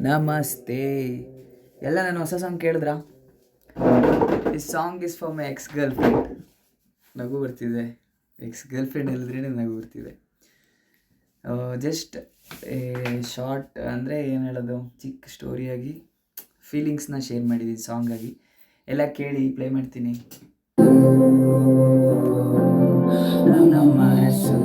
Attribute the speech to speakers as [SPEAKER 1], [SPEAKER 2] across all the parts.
[SPEAKER 1] ನಮಸ್ತೆ ಎಲ್ಲ ನಾನು ಹೊಸ ಸಾಂಗ್ ಕೇಳಿದ್ರಾ? ಈ song is for my X girl friend. ನಗು ಬರ್ತಿದೆ. ಎಕ್ಸ್ ಗರ್ಲ್ ಫ್ರೆಂಡ್ ಹೇಳಿದ್ರೇ ನಗು ಬರ್ತಿದೆ. ಜಸ್ಟ್ ಶಾರ್ಟ್ ಅಂದರೆ ಏನು ಹೇಳೋದು, ಚಿಕ್ಕ ಸ್ಟೋರಿಯಾಗಿ ಫೀಲಿಂಗ್ಸ್ನ ಶೇರ್ ಮಾಡಿದ್ದೀನಿ ಸಾಂಗಾಗಿ. ಎಲ್ಲ ಕೇಳಿ, ಪ್ಲೇ ಮಾಡ್ತೀನಿ. ನನ್ನ ಮನಸ್ಸು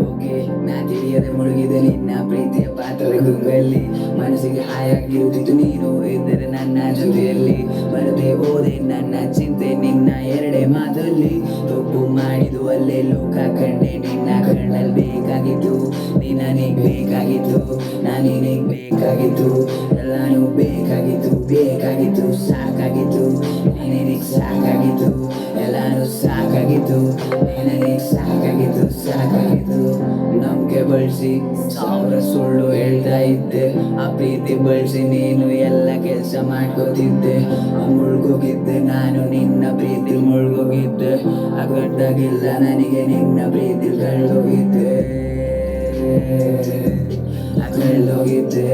[SPEAKER 1] ಓಕೆ, ನಾ ತಿಳಿಯದೆ ಮುಳುಗಿದೆ ನಿನ್ನ ಪ್ರೀತಿಯ ಪಾತ್ರದ ಗುಂಗಲ್ಲಿ. ಮನಸ್ಸಿಗೆ ಹಾಯಾಗಿರುತ್ತಿತ್ತು ನೀನು ಇದ್ದರೆ ನನ್ನ ಜೊತೆಯಲ್ಲಿ. ಬರದೆ ಹೋದೆ ನನ್ನ ಚಿಂತೆ ನಿನ್ನ ಎರಡೇ ಮಾತಲ್ಲಿ. ತಪ್ಪು ಮಾಡಿದು ಅಲ್ಲೇ ಲೋಕ ಕಂಡೆ ನಿನ್ನ ಕಣ್ಣಲ್ಲಿ. ಬೇಕಾಗಿತ್ತು ನೀ ನನಗೆ ಬೇಕಾಗಿತ್ತು, ನಾನು ನಿನಗೆ ಬೇಕಾಗಿತ್ತು. ಎಲ್ಲಾನು ಬೇಕಾಗಿತ್ತು ಬೇಕಾಗಿತ್ತು ಸಾಕಾಗಿತ್ತು, ನಿನಗೆ ಸಾಕಾಗಿತ್ತು. ಎಲ್ಲಾನು ಸಾಕಾಗಿತ್ತು, ನಿನಗೆ ಸಾಕಾಗಿತ್ತು ಸಾಕಾಗಿತ್ತು. ನಂಬಿಕೆ ಬಳಸಿ ಸಾವಿರ ಸುಳ್ಳು ಹೇಳ್ತಾ ಇದ್ದೆ. ಆ ಪ್ರೀತಿ ಬಳಸಿ ನೀನು ಎಲ್ಲ ಕೆಲಸ ಮಾಡ್ಕೋತಿದ್ದೆ. ಮುಳುಗೋಗಿದ್ದೆ ನಾನು ನಿನ್ನ ಪ್ರೀತಿ ಮುಳುಗೋಗಿದ್ದೆ. ಗೊತ್ತಾಗಿಲ್ಲ ನನಗೆ ನಿನ್ನ ಪ್ರೀತಿ ಕಳ್ದೋಗಿದ್ದೆ. ಕಳ್ದೋಗಿದ್ದೆ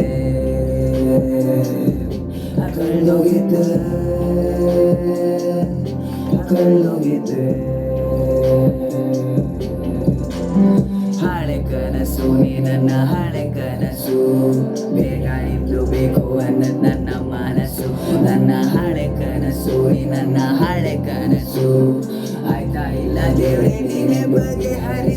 [SPEAKER 1] ಕಳ್ದೋಗಿದ್ದೆ ಕಳ್ದೋಗಿದ್ದೆ. ಹಳೆ ಕನಸು ನೀ ನನ್ನ ಹಳೆ ಕನಸು. ಬೇಕಾಗಿದ್ದು ಬೇಕು ಅನ್ನೋದು ನನ್ನ ಮನಸ್ಸು. ನನ್ನ ಹಳೆ ಕನಸು ನೀ ನನ್ನ ಹಳೆ ಕನಸು. ಆಯ್ತಾ ಇಲ್ಲ ದೇವ್ರೆ ನೀನೇ ಬಗೆಹರಿ.